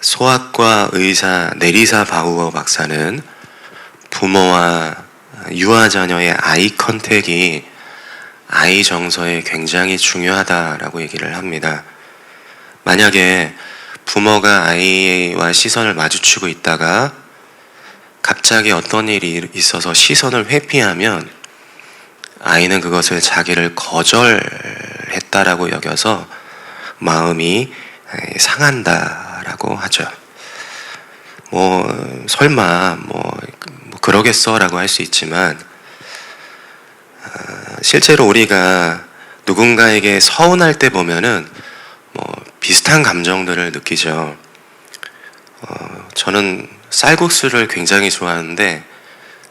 소아과 의사 내리사 바우어 박사는 부모와 유아 자녀의 아이 컨택이 아이 정서에 굉장히 중요하다라고 얘기를 합니다. 만약에 부모가 아이와 시선을 마주치고 있다가 갑자기 어떤 일이 있어서 시선을 회피하면 아이는 그것을 자기를 거절했다라고 여겨서 마음이 상한다라고 하죠. 설마 그러겠어라고 할 수 있지만 실제로 우리가 누군가에게 서운할 때 보면은 비슷한 감정들을 느끼죠. 저는 쌀국수를 굉장히 좋아하는데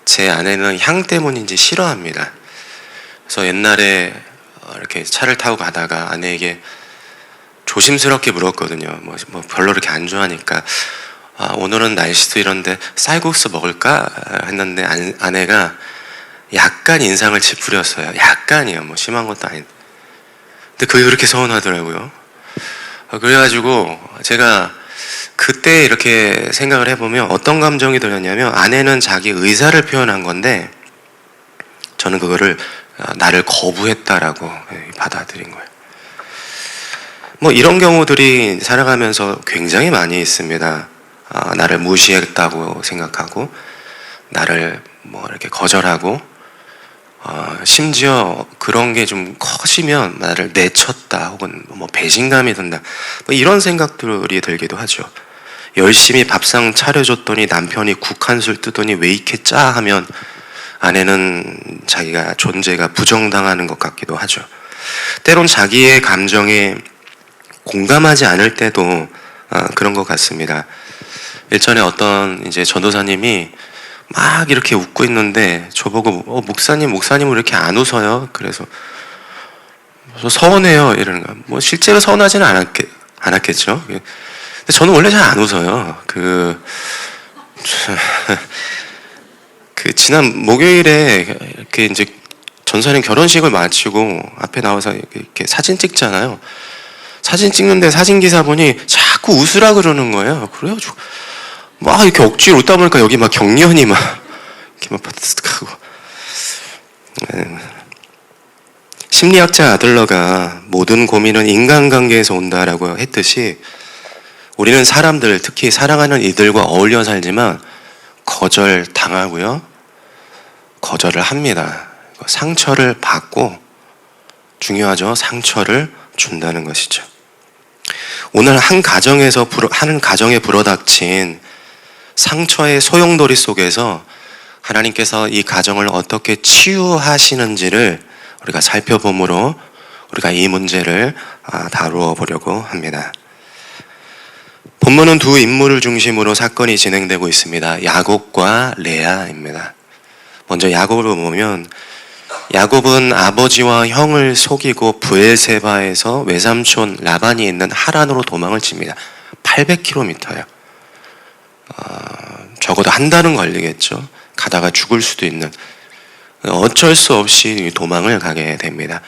제 아내는 향 때문인지 싫어합니다. 그래서 옛날에 이렇게 차를 타고 가다가 아내에게 조심스럽게 물었거든요. 별로 이렇게 안 좋아하니까 오늘은 날씨도 이런데 쌀국수 먹을까? 했는데 아내가 약간 인상을 찌푸렸어요. 약간이요. 심한 것도 아닌데. 근데 그게 그렇게 서운하더라고요. 그래가지고 제가 그때 이렇게 생각을 해보면 어떤 감정이 들었냐면 아내는 자기 의사를 표현한 건데 저는 그거를 나를 거부했다라고 받아들인 거예요. 이런 경우들이 살아가면서 굉장히 많이 있습니다. 나를 무시했다고 생각하고 나를 이렇게 거절하고 심지어 그런 게 좀 커지면 나를 내쳤다 혹은 배신감이 든다 이런 생각들이 들기도 하죠. 열심히 밥상 차려줬더니 남편이 국 한술 뜨더니 왜 이렇게 짜 하면 아내는 자기가 존재가 부정당하는 것 같기도 하죠. 때론 자기의 감정에 공감하지 않을 때도 그런 것 같습니다. 일전에 어떤 전도사님이 막 이렇게 웃고 있는데 저보고 목사님 왜 이렇게 안 웃어요? 그래서 서운해요 이러는 거야. 실제로 서운하지는 않았겠죠. 근데 저는 원래 잘 안 웃어요. 지난 목요일에 이렇게 전사님 결혼식을 마치고 앞에 나와서 이렇게 사진 찍잖아요. 사진 찍는데 사진기사분이 자꾸 웃으라 그러는 거예요. 그래가지고 이렇게 억지로 웃다 보니까 여기 경련이 이렇게 바스득하고. 심리학자 아들러가 모든 고민은 인간관계에서 온다라고 했듯이 우리는 사람들, 특히 사랑하는 이들과 어울려 살지만 거절당하고요. 거절을 합니다. 상처를 받고 중요하죠. 상처를 준다는 것이죠. 오늘 한 가정에 불어닥친 상처의 소용돌이 속에서 하나님께서 이 가정을 어떻게 치유하시는지를 우리가 살펴봄으로 우리가 이 문제를 다루어 보려고 합니다. 본문은 두 인물을 중심으로 사건이 진행되고 있습니다. 야곱과 레아입니다. 먼저 야곱을 보면 야곱은 아버지와 형을 속이고 브엘세바에서 외삼촌 라반이 있는 하란으로 도망을 칩니다. 800km요. 적어도 한 달은 걸리겠죠. 가다가 죽을 수도 있는. 어쩔 수 없이 도망을 가게 됩니다.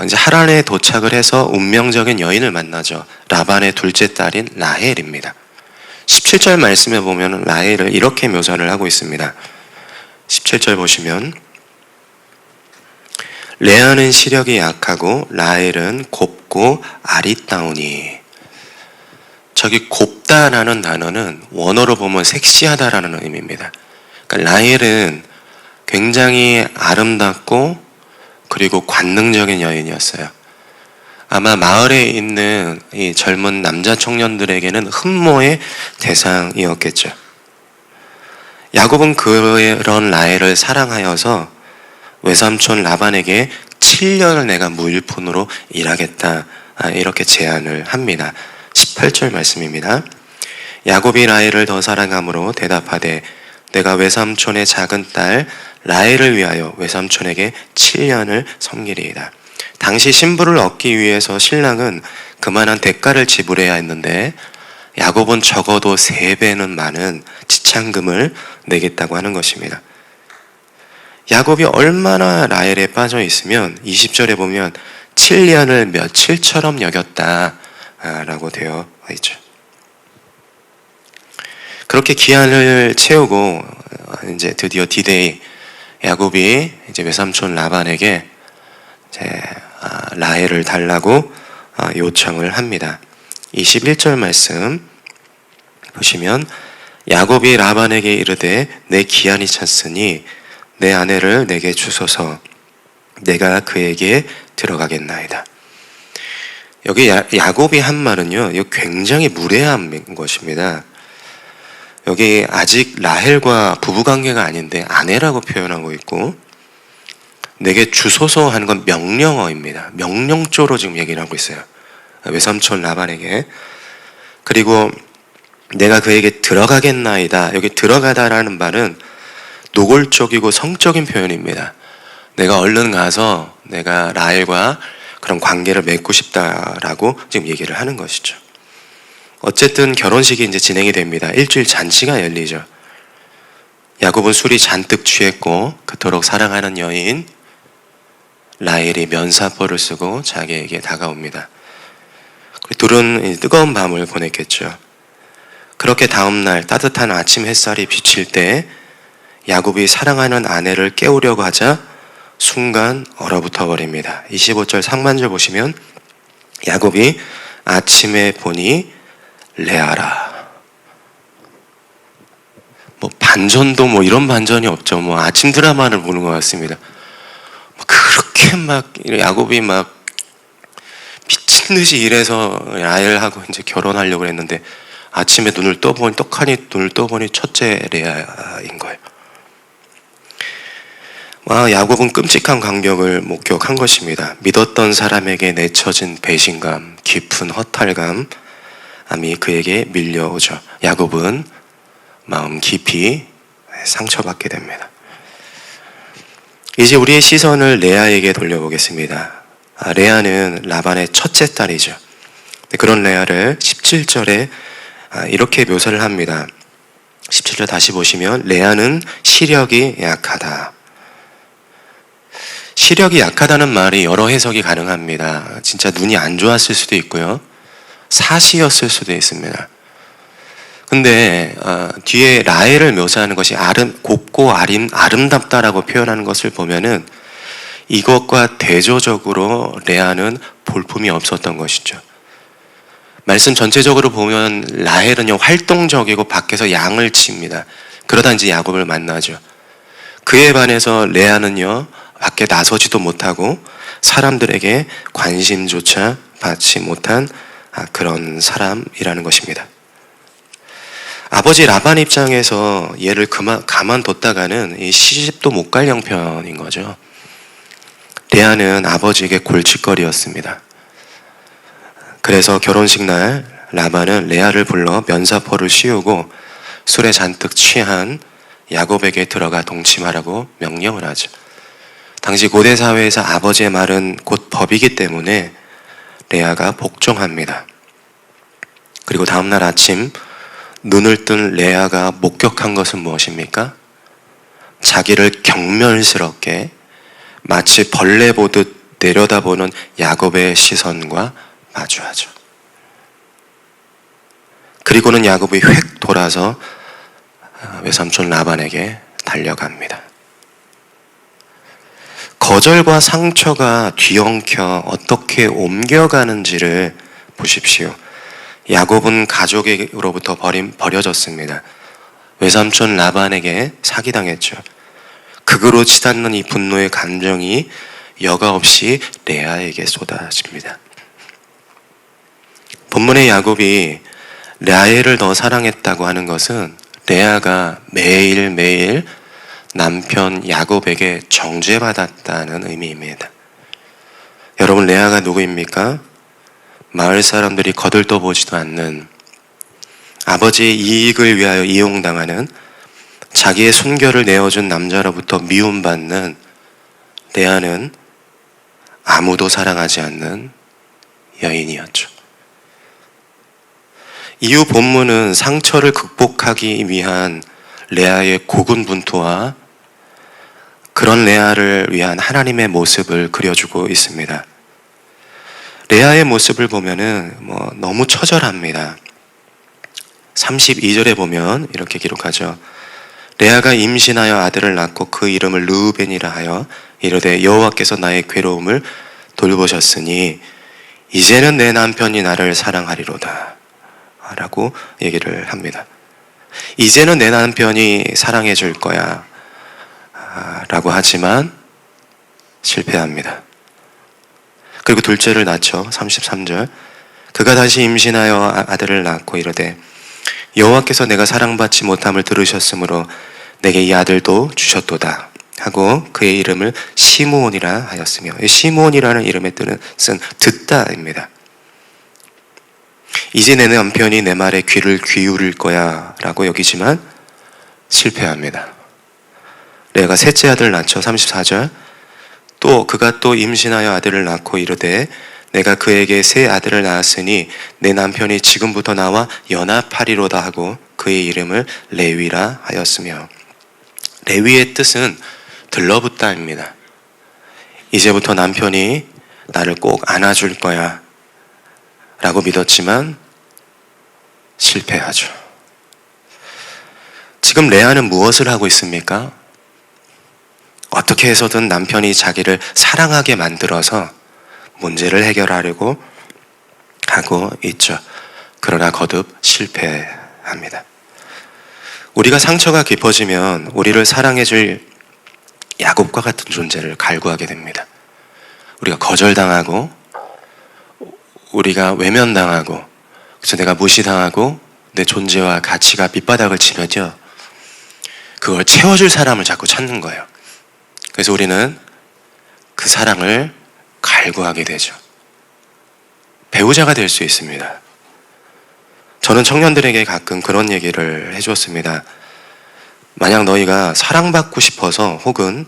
이제 하란에 도착을 해서 운명적인 여인을 만나죠. 라반의 둘째 딸인 라헬입니다. 17절 말씀에 보면 라헬을 이렇게 묘사를 하고 있습니다. 17절 보시면 레아는 시력이 약하고 라헬은 곱고 아리따우니. 저기 곱다라는 단어는 원어로 보면 섹시하다라는 의미입니다. 그러니까 라헬은 굉장히 아름답고 그리고 관능적인 여인이었어요. 아마 마을에 있는 이 젊은 남자 청년들에게는 흠모의 대상이었겠죠. 야곱은 그런 라헬을 사랑하여서 외삼촌 라반에게 7년을 내가 무일푼으로 일하겠다 이렇게 제안을 합니다. 18절 말씀입니다. 야곱이 라헬을 더 사랑함으로 대답하되 내가 외삼촌의 작은 딸 라헬을 위하여 외삼촌에게 7년을 섬기리이다. 당시 신부를 얻기 위해서 신랑은 그만한 대가를 지불해야 했는데 야곱은 적어도 3배는 많은 지참금을 내겠다고 하는 것입니다. 야곱이 얼마나 라헬에 빠져 있으면 20절에 보면 7년을 며칠처럼 여겼다라고 되어 있죠. 그렇게 기한을 채우고 이제 드디어 디데이, 야곱이 이제 외삼촌 라반에게 이제 라헬을 달라고 요청을 합니다. 21절 말씀 보시면 야곱이 라반에게 이르되 내 기한이 찼으니 내 아내를 내게 주소서 내가 그에게 들어가겠나이다. 여기 야곱이 한 말은요, 이거 굉장히 무례한 것입니다. 여기 아직 라헬과 부부관계가 아닌데 아내라고 표현하고 있고, 내게 주소서 하는 건 명령어입니다. 명령조로 지금 얘기를 하고 있어요. 외삼촌 라반에게. 그리고 내가 그에게 들어가겠나이다. 여기 들어가다라는 말은 노골적이고 성적인 표현입니다. 내가 얼른 가서 내가 라헬과 그런 관계를 맺고 싶다라고 지금 얘기를 하는 것이죠. 어쨌든 결혼식이 이제 진행이 됩니다. 일주일 잔치가 열리죠. 야곱은 술이 잔뜩 취했고 그토록 사랑하는 여인 라헬이 면사포를 쓰고 자기에게 다가옵니다. 둘은 뜨거운 밤을 보냈겠죠. 그렇게 다음날 따뜻한 아침 햇살이 비칠 때 야곱이 사랑하는 아내를 깨우려고 하자 순간 얼어붙어 버립니다. 25절 상반절 보시면 야곱이 아침에 보니 레아라. 반전도 이런 반전이 없죠. 아침 드라마를 보는 것 같습니다. 그렇게 야곱이 미친 듯이 일해서 라헬하고 이제 결혼하려고 했는데 아침에 떡하니 눈을 떠보니 첫째 레아인 거예요. 야곱은 끔찍한 감격을 목격한 것입니다. 믿었던 사람에게 내쳐진 배신감, 깊은 허탈감이 그에게 밀려오죠. 야곱은 마음 깊이 상처받게 됩니다. 이제 우리의 시선을 레아에게 돌려보겠습니다. 레아는 라반의 첫째 딸이죠. 그런 레아를 17절에 이렇게 묘사를 합니다. 17절 다시 보시면 레아는 시력이 약하다. 시력이 약하다는 말이 여러 해석이 가능합니다. 진짜 눈이 안 좋았을 수도 있고요. 사시였을 수도 있습니다. 근데 뒤에 라헬을 묘사하는 것이 곱고 아름답다라고 표현하는 것을 보면은 이것과 대조적으로 레아는 볼품이 없었던 것이죠. 말씀 전체적으로 보면 라헬은요 활동적이고 밖에서 양을 칩니다. 그러다 이제 야곱을 만나죠. 그에 반해서 레아는요 밖에 나서지도 못하고 사람들에게 관심조차 받지 못한 그런 사람이라는 것입니다. 아버지 라반 입장에서 얘를 가만뒀다가는 이 시집도 못 갈 형편인 거죠. 레아는 아버지에게 골칫거리였습니다. 그래서 결혼식 날 라반은 레아를 불러 면사포를 씌우고 술에 잔뜩 취한 야곱에게 들어가 동침하라고 명령을 하죠. 당시 고대 사회에서 아버지의 말은 곧 법이기 때문에 레아가 복종합니다. 그리고 다음날 아침 눈을 뜬 레아가 목격한 것은 무엇입니까? 자기를 경멸스럽게 마치 벌레 보듯 내려다보는 야곱의 시선과 마주하죠. 그리고는 야곱이 획 돌아서 외삼촌 라반에게 달려갑니다. 거절과 상처가 뒤엉켜 어떻게 옮겨가는지를 보십시오. 야곱은 가족으로부터 버려졌습니다. 외삼촌 라반에게 사기당했죠. 극으로 치닫는 이 분노의 감정이 여과 없이 레아에게 쏟아집니다. 본문의 야곱이 라헬을 더 사랑했다고 하는 것은 레아가 매일매일 남편 야곱에게 정죄받았다는 의미입니다. 여러분, 레아가 누구입니까? 마을 사람들이 거들떠보지도 않는, 아버지의 이익을 위하여 이용당하는, 자기의 순결을 내어준 남자로부터 미움받는 레아는 아무도 사랑하지 않는 여인이었죠. 이후 본문은 상처를 극복하기 위한 레아의 고군분투와 그런 레아를 위한 하나님의 모습을 그려주고 있습니다. 레아의 모습을 보면은 너무 처절합니다. 32절에 보면 이렇게 기록하죠. 레아가 임신하여 아들을 낳고 그 이름을 르우벤이라 하여 이르되 여호와께서 나의 괴로움을 돌보셨으니 이제는 내 남편이 나를 사랑하리로다 라고 얘기를 합니다. 이제는 내 남편이 사랑해 줄 거야 라고 하지만 실패합니다. 그리고 둘째를 낳죠. 33절. 그가 다시 임신하여 아들을 낳고 이르되 여호와께서 내가 사랑받지 못함을 들으셨으므로 내게 이 아들도 주셨도다 하고 그의 이름을 시므온이라 하였으며, 시므온이라는 이름의 뜻은 듣다입니다. 이제 내 남편이 내 말에 귀를 기울일 거야 라고 여기지만 실패합니다. 레아가 셋째 아들을 낳죠. 34절. 또 그가 또 임신하여 아들을 낳고 이르되 내가 그에게 새 아들을 낳았으니 내 남편이 지금부터 나와 연합하리로다 하고 그의 이름을 레위라 하였으며, 레위의 뜻은 들러붙다입니다. 이제부터 남편이 나를 꼭 안아줄 거야 라고 믿었지만 실패하죠. 지금 레아는 무엇을 하고 있습니까? 어떻게 해서든 남편이 자기를 사랑하게 만들어서 문제를 해결하려고 하고 있죠. 그러나 거듭 실패합니다. 우리가 상처가 깊어지면 우리를 사랑해줄 야곱과 같은 존재를 갈구하게 됩니다. 우리가 거절당하고 우리가 외면당하고 그래서 내가 무시당하고 내 존재와 가치가 밑바닥을 치면요, 그걸 채워줄 사람을 자꾸 찾는 거예요. 그래서 우리는 그 사랑을 갈구하게 되죠. 배우자가 될 수 있습니다. 저는 청년들에게 가끔 그런 얘기를 해주었습니다. 만약 너희가 사랑받고 싶어서 혹은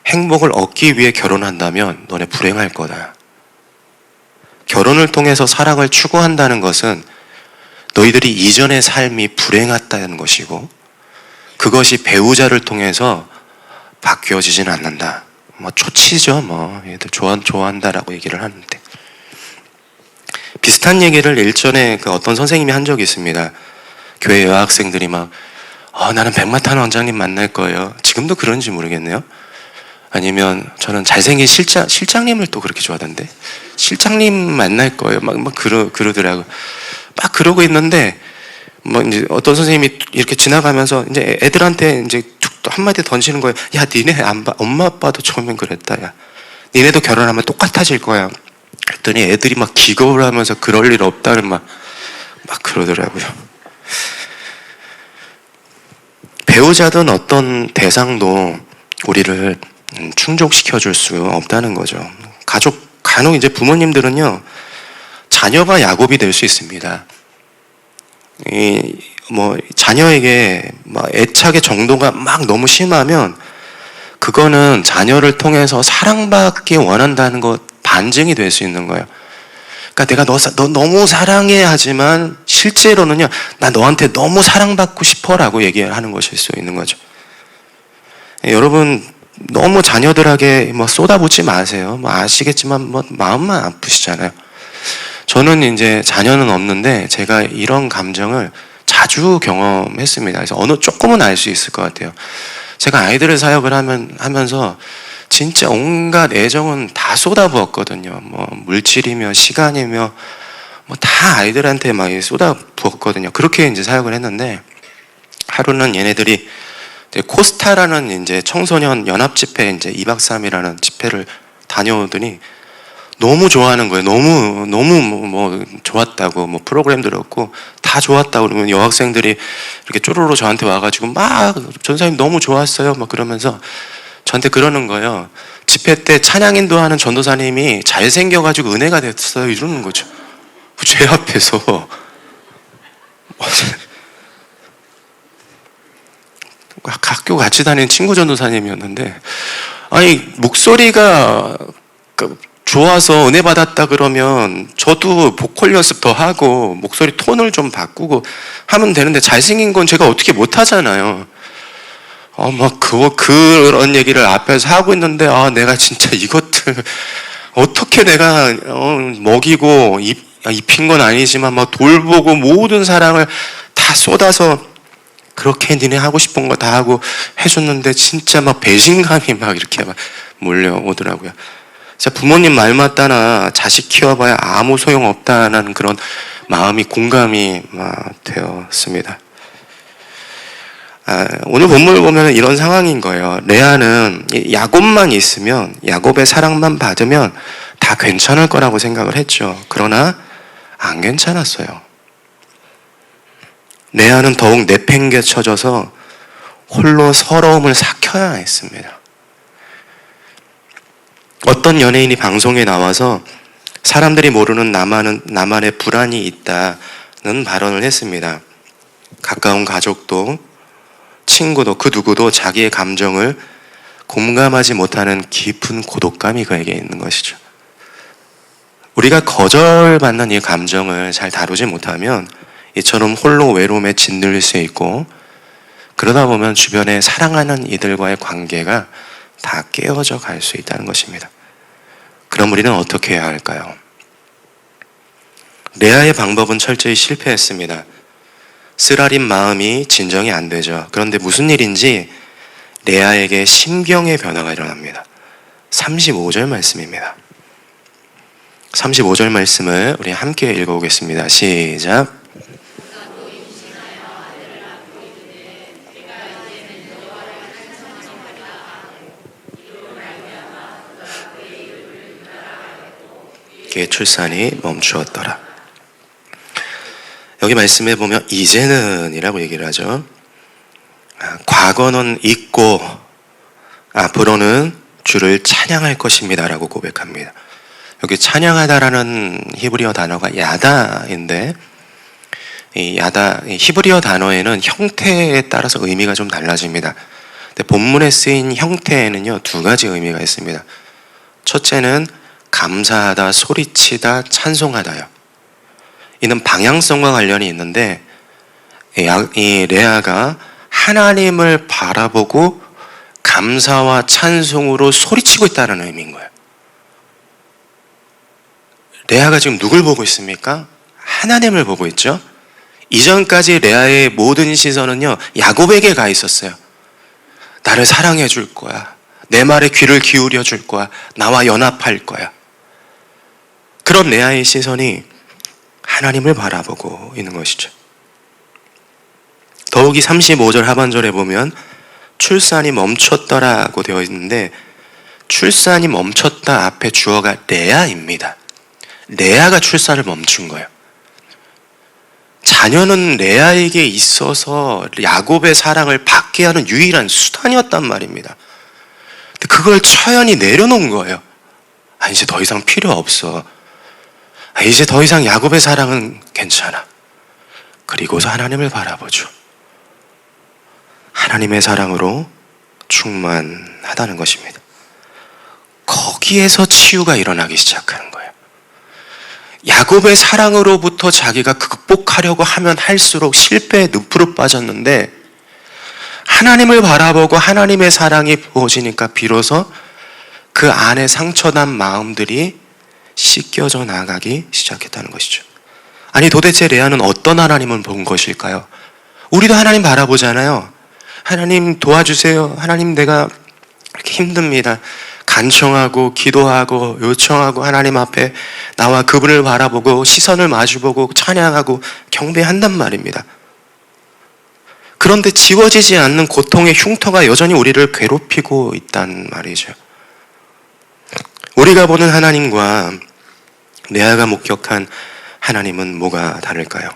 행복을 얻기 위해 결혼한다면 너네 불행할 거다. 결혼을 통해서 사랑을 추구한다는 것은 너희들이 이전의 삶이 불행했다는 것이고 그것이 배우자를 통해서 바뀌어지진 않는다. 초치죠. 얘들 좋아한다라고 얘기를 하는데, 비슷한 얘기를 일전에 어떤 선생님이 한 적이 있습니다. 교회 여학생들이 나는 백마탄 원장님 만날 거예요. 지금도 그런지 모르겠네요. 아니면 저는 잘생긴 실장님을 또 그렇게 좋아하던데, 실장님 만날 거예요. 그러더라고요. 막 그러고 있는데, 이제 어떤 선생님이 이렇게 지나가면서 이제 애들한테 이제 툭 한마디 던지는 거예요. 야, 니네 엄마 아빠도 처음엔 그랬다. 야, 니네도 결혼하면 똑같아질 거야. 그랬더니 애들이 기겁을 하면서 그럴 일 없다는 막 그러더라고요. 배우자든 어떤 대상도 우리를 충족시켜줄 수 없다는 거죠. 간혹 이제 부모님들은요, 자녀가 야곱이 될 수 있습니다. 자녀에게 애착의 정도가 너무 심하면 그거는 자녀를 통해서 사랑받기 원한다는 것 반증이 될 수 있는 거예요. 그러니까 내가 너 너무 사랑해 하지만 실제로는요, 나 너한테 너무 사랑받고 싶어라고 얘기하는 것일 수 있는 거죠. 여러분 너무 자녀들에게 쏟아붓지 마세요. 아시겠지만 마음만 아프시잖아요. 저는 이제 자녀는 없는데 제가 이런 감정을 자주 경험했습니다. 그래서 조금은 알 수 있을 것 같아요. 제가 아이들을 사역을 하면서 진짜 온갖 애정은 다 쏟아부었거든요. 물질이며 시간이며 다 아이들한테 쏟아부었거든요. 그렇게 이제 사역을 했는데, 하루는 얘네들이 이제 코스타라는 이제 청소년 연합 집회 이제 2박 3일이라는 집회를 다녀오더니 너무 좋아하는 거예요. 너무 좋았다고, 프로그램 들었고 다 좋았다고. 그러면 여학생들이 이렇게 쪼로로 저한테 와가지고 전사님 너무 좋았어요 그러면서 저한테 그러는 거예요. 집회 때 찬양 인도하는 전도사님이 잘생겨가지고 은혜가 됐어요 이러는 거죠. 제 앞에서. 학교 같이 다니는 친구 전도사님이었는데, 목소리가 좋아서 은혜 받았다 그러면 저도 보컬 연습 더 하고 목소리 톤을 좀 바꾸고 하면 되는데 잘생긴 건 제가 어떻게 못 하잖아요. 그런 얘기를 앞에서 하고 있는데, 내가 진짜 이것들 어떻게 내가 먹이고 입힌 건 아니지만 돌보고 모든 사랑을 다 다 쏟아서 그렇게 니네 하고 싶은 거 다 하고 해줬는데 진짜 막 배신감이 막 이렇게 막 몰려오더라고요. 진짜 부모님 말 맞다나 자식 키워봐야 아무 소용없다는 그런 마음이 공감이 막 되었습니다. 오늘 본문을 보면 이런 상황인 거예요. 레아는 야곱만 있으면, 야곱의 사랑만 받으면 다 괜찮을 거라고 생각을 했죠. 그러나 안 괜찮았어요. 레아는 더욱 내팽개쳐져서 홀로 서러움을 삭혀야 했습니다. 어떤 연예인이 방송에 나와서 사람들이 모르는 나만의 불안이 있다는 발언을 했습니다. 가까운 가족도 친구도 그 누구도 자기의 감정을 공감하지 못하는 깊은 고독감이 그에게 있는 것이죠. 우리가 거절받는 이 감정을 잘 다루지 못하면 이처럼 홀로 외로움에 짓눌릴 수 있고, 그러다 보면 주변에 사랑하는 이들과의 관계가 다 깨어져 갈 수 있다는 것입니다. 그럼 우리는 어떻게 해야 할까요? 레아의 방법은 철저히 실패했습니다. 쓰라린 마음이 진정이 안 되죠. 그런데 무슨 일인지 레아에게 심경의 변화가 일어납니다. 35절 말씀입니다. 35절 말씀을 우리 함께 읽어보겠습니다. 시작. 그의 출산이 멈추었더라. 여기 말씀해 보면 이제는 이라고 얘기를 하죠. 과거는 잊고 앞으로는 주를 찬양할 것입니다 라고 고백합니다. 여기 찬양하다라는 히브리어 단어가 야다인데, 이 히브리어 단어에는 형태에 따라서 의미가 좀 달라집니다. 근데 본문에 쓰인 형태에는요, 두 가지 의미가 있습니다. 첫째는 감사하다, 소리치다, 찬송하다요. 이는 방향성과 관련이 있는데, 이 레아가 하나님을 바라보고 감사와 찬송으로 소리치고 있다는 의미인 거예요. 레아가 지금 누굴 보고 있습니까? 하나님을 보고 있죠. 이전까지 레아의 모든 시선은요, 야곱에게 가 있었어요. 나를 사랑해 줄 거야. 내 말에 귀를 기울여 줄 거야. 나와 연합할 거야. 그런 레아의 시선이 하나님을 바라보고 있는 것이죠. 더욱이 35절 하반절에 보면 출산이 멈췄더라고 되어 있는데, 출산이 멈췄다 앞에 주어가 레아입니다. 레아가 출산을 멈춘 거예요. 자녀는 레아에게 있어서 야곱의 사랑을 받게 하는 유일한 수단이었단 말입니다. 근데 그걸 처연히 내려놓은 거예요. 이제 더 이상 필요 없어. 이제 더 이상 야곱의 사랑은 괜찮아. 그리고서 하나님을 바라보죠. 하나님의 사랑으로 충만하다는 것입니다. 거기에서 치유가 일어나기 시작하는 거예요. 야곱의 사랑으로부터 자기가 극복하려고 하면 할수록 실패의 늪으로 빠졌는데, 하나님을 바라보고 하나님의 사랑이 부어지니까 비로소 그 안에 상처난 마음들이 씻겨져 나가기 시작했다는 것이죠. 아니, 도대체 레아는 어떤 하나님을 본 것일까요? 우리도 하나님 바라보잖아요. 하나님 도와주세요. 하나님 내가 이렇게 힘듭니다. 간청하고 기도하고 요청하고 하나님 앞에 나와 그분을 바라보고 시선을 마주보고 찬양하고 경배한단 말입니다. 그런데 지워지지 않는 고통의 흉터가 여전히 우리를 괴롭히고 있단 말이죠. 우리가 보는 하나님과 레아가 목격한 하나님은 뭐가 다를까요?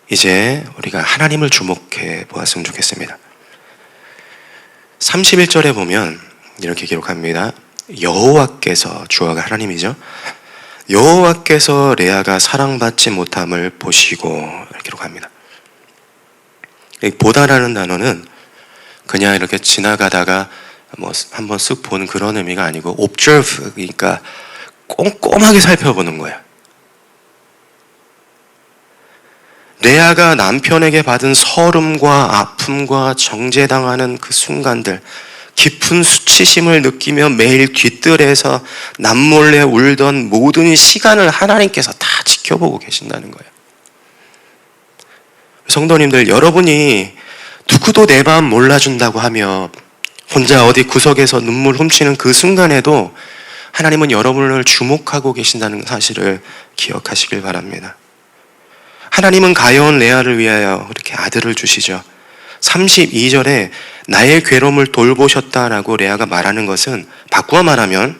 이제 우리가 하나님을 주목해 보았으면 좋겠습니다. 31절에 보면 이렇게 기록합니다. 여호와께서, 주어가 하나님이죠. 여호와께서 레아가 사랑받지 못함을 보시고, 이렇게 기록합니다. 보다라는 단어는 그냥 이렇게 지나가다가 뭐 한번 쓱 보는 그런 의미가 아니고 observe, 그러니까 꼼꼼하게 살펴보는 거예요. 레아가 남편에게 받은 서름과 아픔과 정죄당하는 그 순간들, 깊은 수치심을 느끼며 매일 뒤뜰에서 남몰래 울던 모든 시간을 하나님께서 다 지켜보고 계신다는 거예요. 성도님들, 여러분이 누구도 내 마음 몰라준다고 하며 혼자 어디 구석에서 눈물 훔치는 그 순간에도 하나님은 여러분을 주목하고 계신다는 사실을 기억하시길 바랍니다. 하나님은 가여운 레아를 위하여 그렇게 아들을 주시죠. 32절에 나의 괴로움을 돌보셨다라고 레아가 말하는 것은, 바꾸어 말하면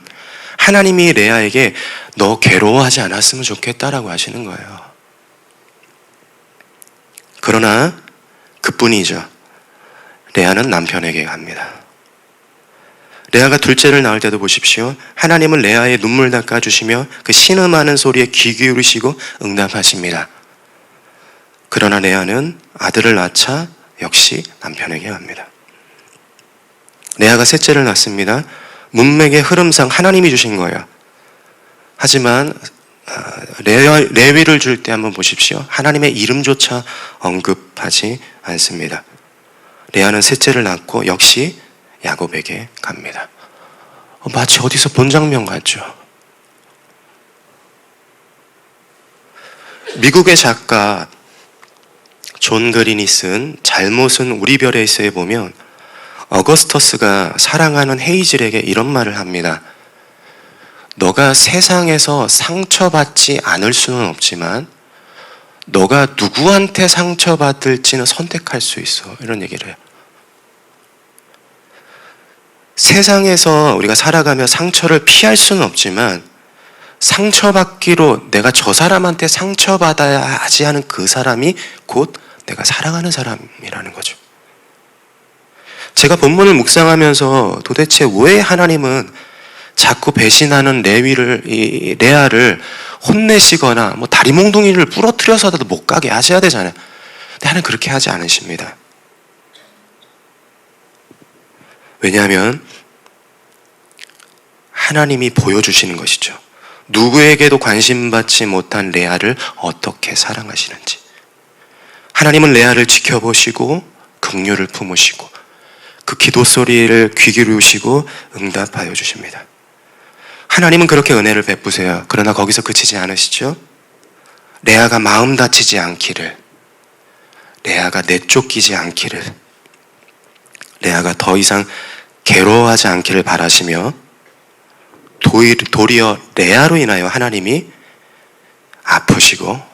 하나님이 레아에게 너 괴로워하지 않았으면 좋겠다라고 하시는 거예요. 그러나 그뿐이죠. 레아는 남편에게 갑니다. 레아가 둘째를 낳을 때도 보십시오. 하나님은 레아의 눈물 닦아주시며 그 신음하는 소리에 귀 기울이시고 응답하십니다. 그러나 레아는 아들을 낳자 역시 남편에게 갑니다. 레아가 셋째를 낳습니다. 문맥의 흐름상 하나님이 주신 거예요. 하지만 레위를 줄 때 한번 보십시오. 하나님의 이름조차 언급하지 않습니다. 레아는 셋째를 낳고 역시 야곱에게 갑니다. 마치 어디서 본 장면 같죠? 미국의 작가 존 그린이 쓴 잘못은 우리 별에 있어에 보면 어거스터스가 사랑하는 헤이즐에게 이런 말을 합니다. 너가 세상에서 상처받지 않을 수는 없지만 너가 누구한테 상처받을지는 선택할 수 있어. 이런 얘기를 해요. 세상에서 우리가 살아가며 상처를 피할 수는 없지만 상처받기로 내가 저 사람한테 상처받아야 하지 하는 그 사람이 곧 내가 사랑하는 사람이라는 거죠. 제가 본문을 묵상하면서 도대체 왜 하나님은 자꾸 배신하는 레아를 혼내시거나 다리 몽둥이를 부러뜨려서라도 못 가게 하셔야 되잖아요. 근데 하나님 그렇게 하지 않으십니다. 왜냐하면 하나님이 보여주시는 것이죠. 누구에게도 관심받지 못한 레아를 어떻게 사랑하시는지. 하나님은 레아를 지켜보시고 긍휼을 품으시고 그 기도 소리를 귀 기울이시고 응답하여 주십니다. 하나님은 그렇게 은혜를 베푸세요. 그러나 거기서 그치지 않으시죠? 레아가 마음 다치지 않기를, 레아가 내쫓기지 않기를, 레아가 더 이상 괴로워하지 않기를 바라시며 도리어 레아로 인하여 하나님이 아프시고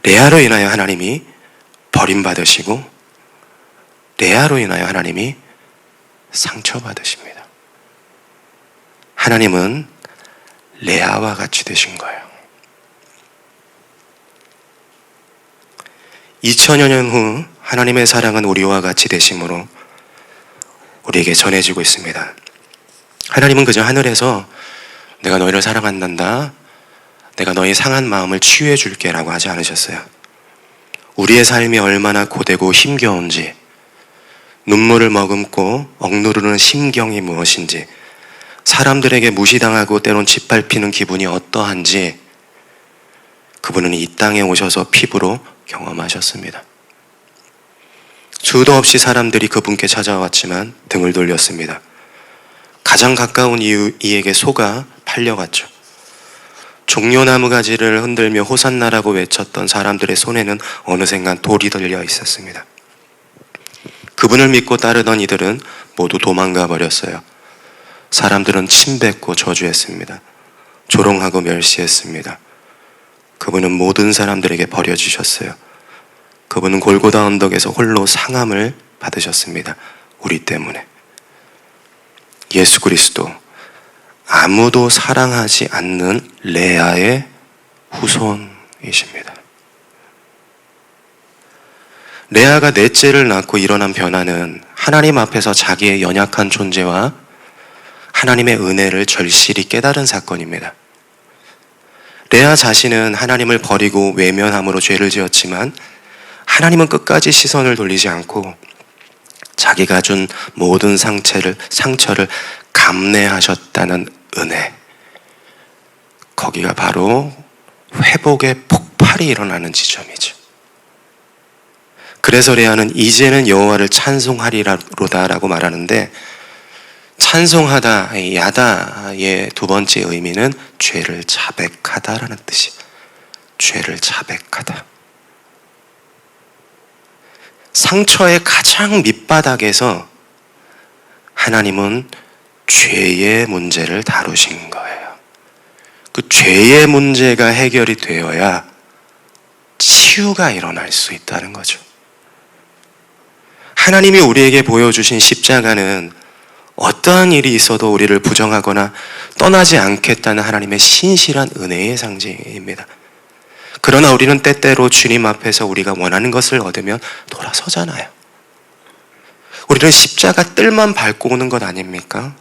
레아로 인하여 하나님이 버림받으시고 레아로 인하여 하나님이 상처받으십니다. 하나님은 레아와 같이 되신 거예요. 2000여 년 후 하나님의 사랑은 우리와 같이 되심으로 우리에게 전해지고 있습니다. 하나님은 그저 하늘에서 내가 너희를 사랑한단다, 내가 너희 상한 마음을 치유해 줄게 라고 하지 않으셨어요. 우리의 삶이 얼마나 고되고 힘겨운지, 눈물을 머금고 억누르는 심경이 무엇인지, 사람들에게 무시당하고 때론 짓밟히는 기분이 어떠한지 그분은 이 땅에 오셔서 피부로 경험하셨습니다. 수도 없이 사람들이 그분께 찾아왔지만 등을 돌렸습니다. 가장 가까운 이에게 속아 팔려갔죠. 종려나무 가지를 흔들며 호산나라고 외쳤던 사람들의 손에는 어느샌간 돌이 들려 있었습니다. 그분을 믿고 따르던 이들은 모두 도망가 버렸어요. 사람들은 침뱉고 저주했습니다. 조롱하고 멸시했습니다. 그분은 모든 사람들에게 버려지셨어요. 그분은 골고다 언덕에서 홀로 상함을 받으셨습니다. 우리 때문에. 예수 그리스도, 아무도 사랑하지 않는 레아의 후손이십니다. 레아가 넷째를 낳고 일어난 변화는 하나님 앞에서 자기의 연약한 존재와 하나님의 은혜를 절실히 깨달은 사건입니다. 레아 자신은 하나님을 버리고 외면함으로 죄를 지었지만 하나님은 끝까지 시선을 돌리지 않고 자기가 준 모든 상처를 감내하셨다는 은혜, 거기가 바로 회복의 폭발이 일어나는 지점이죠. 그래서 레아는 이제는 여호와를 찬송하리로다라고 말하는데, 찬송하다, 야다의 두 번째 의미는 죄를 자백하다라는 뜻이에요. 죄를 자백하다. 상처의 가장 밑바닥에서 하나님은 죄의 문제를 다루신 거예요. 그 죄의 문제가 해결이 되어야 치유가 일어날 수 있다는 거죠. 하나님이 우리에게 보여주신 십자가는 어떠한 일이 있어도 우리를 부정하거나 떠나지 않겠다는 하나님의 신실한 은혜의 상징입니다. 그러나 우리는 때때로 주님 앞에서 우리가 원하는 것을 얻으면 돌아서잖아요. 우리는 십자가 뜰만 밟고 오는 것 아닙니까?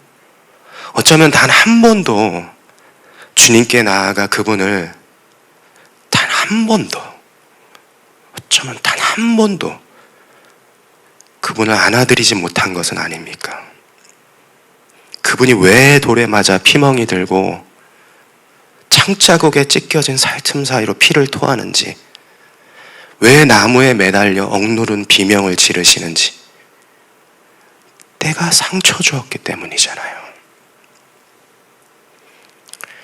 어쩌면 단 한 번도 주님께 나아가 그분을 단 한 번도, 어쩌면 단 한 번도 그분을 안아드리지 못한 것은 아닙니까? 그분이 왜 돌에 맞아 피멍이 들고 창자국에 찢겨진 살틈 사이로 피를 토하는지, 왜 나무에 매달려 억누른 비명을 지르시는지, 내가 상처 주었기 때문이잖아요.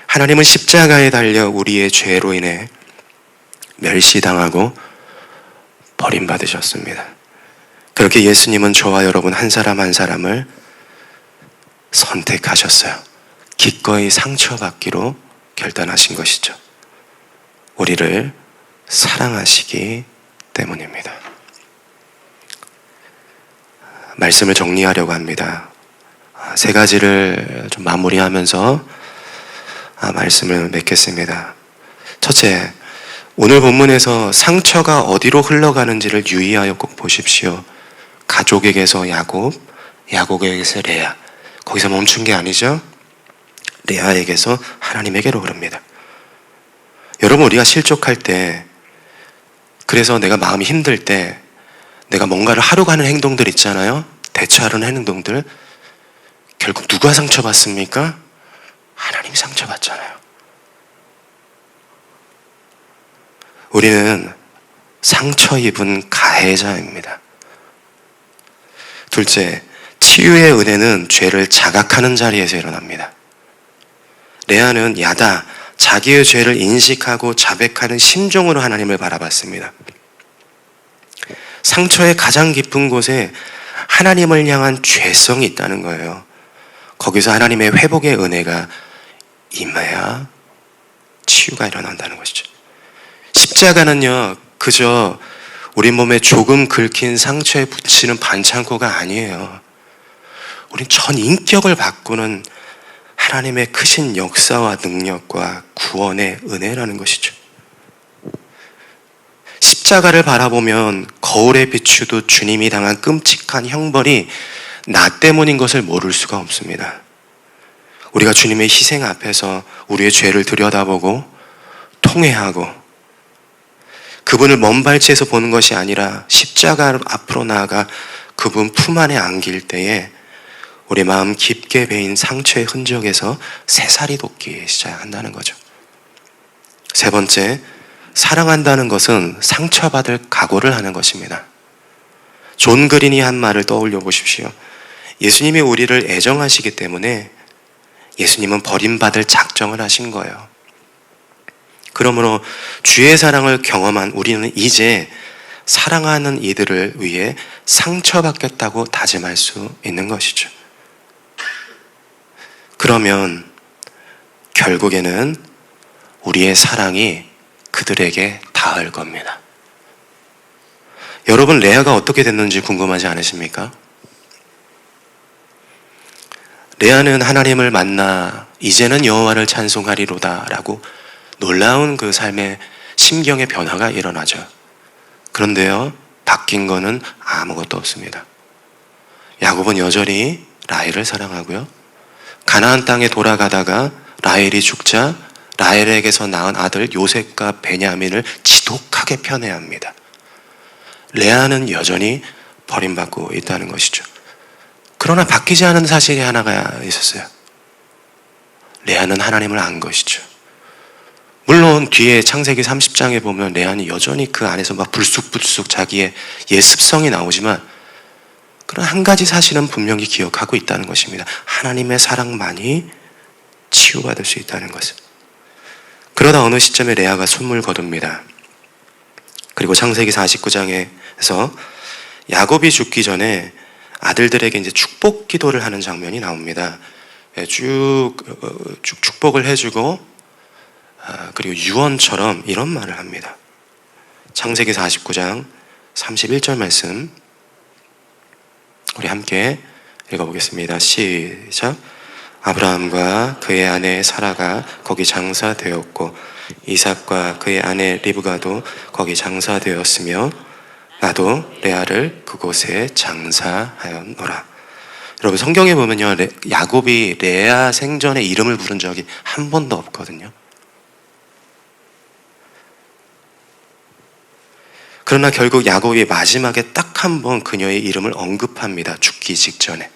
하나님은 십자가에 달려 우리의 죄로 인해 멸시당하고 버림받으셨습니다. 그렇게 예수님은 저와 여러분 한 사람 한 사람을 선택하셨어요. 기꺼이 상처받기로 결단하신 것이죠. 우리를 사랑하시기 때문입니다. 말씀을 정리하려고 합니다. 세 가지를 좀 마무리하면서 말씀을 맺겠습니다. 첫째, 오늘 본문에서 상처가 어디로 흘러가는지를 유의하여 꼭 보십시오. 가족에게서 야곱, 야곱에게서 레아. 거기서 멈춘 게 아니죠. 레아에게서 하나님에게로 그럽니다. 여러분, 우리가 실족할 때, 그래서 내가 마음이 힘들 때 내가 뭔가를 하려고 하는 행동들 있잖아요. 대처하려는 행동들. 결국 누가 상처받습니까? 하나님이 상처받잖아요. 우리는 상처 입은 가해자입니다. 둘째, 치유의 은혜는 죄를 자각하는 자리에서 일어납니다. 레아는 야다, 자기의 죄를 인식하고 자백하는 심정으로 하나님을 바라봤습니다. 상처의 가장 깊은 곳에 하나님을 향한 죄성이 있다는 거예요. 거기서 하나님의 회복의 은혜가 임해야 치유가 일어난다는 것이죠. 십자가는요, 그저 우리 몸에 조금 긁힌 상처에 붙이는 반창고가 아니에요. 우린 전 인격을 바꾸는 하나님의 크신 역사와 능력과 구원의 은혜라는 것이죠. 십자가를 바라보면 거울에 비추듯 주님이 당한 끔찍한 형벌이 나 때문인 것을 모를 수가 없습니다. 우리가 주님의 희생 앞에서 우리의 죄를 들여다보고 통회하고 그분을 먼 발치에서 보는 것이 아니라 십자가 앞으로 나아가 그분 품 안에 안길 때에 우리 마음 깊게 베인 상처의 흔적에서 새살이 돋기 시작한다는 거죠. 세 번째, 사랑한다는 것은 상처받을 각오를 하는 것입니다. 존 그린이 한 말을 떠올려 보십시오. 예수님이 우리를 애정하시기 때문에 예수님은 버림받을 작정을 하신 거예요. 그러므로 주의 사랑을 경험한 우리는 이제 사랑하는 이들을 위해 상처받겠다고 다짐할 수 있는 것이죠. 그러면 결국에는 우리의 사랑이 그들에게 닿을 겁니다. 여러분, 레아가 어떻게 됐는지 궁금하지 않으십니까? 레아는 하나님을 만나 이제는 여호와를 찬송하리로다 라고 놀라운 그 삶의 심경의 변화가 일어나죠. 그런데요, 바뀐 거는 아무것도 없습니다. 야곱은 여전히 라헬을 사랑하고요, 가나안 땅에 돌아가다가 라헬이 죽자 라헬에게서 낳은 아들 요셉과 베냐민을 지독하게 편애합니다. 레아는 여전히 버림받고 있다는 것이죠. 그러나 바뀌지 않은 사실이 하나가 있었어요. 레아는 하나님을 안 것이죠. 물론 뒤에 창세기 30장에 보면 레아는 여전히 그 안에서 막 불쑥불쑥 자기의 옛 습성이 나오지만, 그런 한 가지 사실은 분명히 기억하고 있다는 것입니다. 하나님의 사랑만이 치유받을 수 있다는 것을. 그러다 어느 시점에 레아가 숨을 거둡니다. 그리고 창세기 49장에서 야곱이 죽기 전에 아들들에게 이제 축복 기도를 하는 장면이 나옵니다. 쭉 축복을 해주고 그리고 유언처럼 이런 말을 합니다. 창세기 49장 31절 말씀 우리 함께 읽어보겠습니다. 시작. 아브라함과 그의 아내 사라가 거기 장사되었고 이삭과 그의 아내 리브가도 거기 장사되었으며 나도 레아를 그곳에 장사하였노라. 여러분 성경에 보면요, 야곱이 레아 생전에 이름을 부른 적이 한 번도 없거든요. 그러나 결국 야곱이 마지막에 딱 한 번 그녀의 이름을 언급합니다. 죽기 직전에.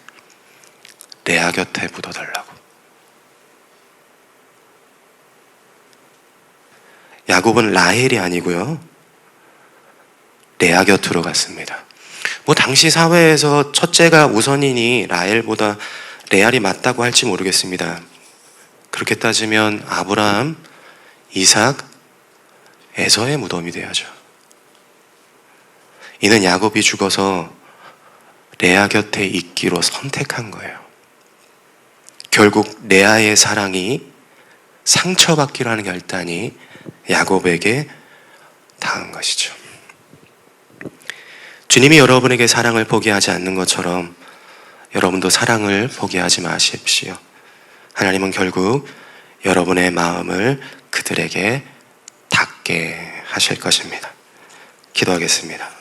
레아 곁에 묻어달라고. 야곱은 라헬이 아니고요, 레아 곁으로 갔습니다. 뭐 당시 사회에서 첫째가 우선이니 라헬보다 레알이 맞다고 할지 모르겠습니다. 그렇게 따지면 아브라함, 이삭, 에서의 무덤이 돼야죠. 이는 야곱이 죽어서 레아 곁에 있기로 선택한 거예요. 결국 레아의 사랑이 상처받기로 하는 결단이 야곱에게 닿은 것이죠. 주님이 여러분에게 사랑을 포기하지 않는 것처럼 여러분도 사랑을 포기하지 마십시오. 하나님은 결국 여러분의 마음을 그들에게 닿게 하실 것입니다. 기도하겠습니다.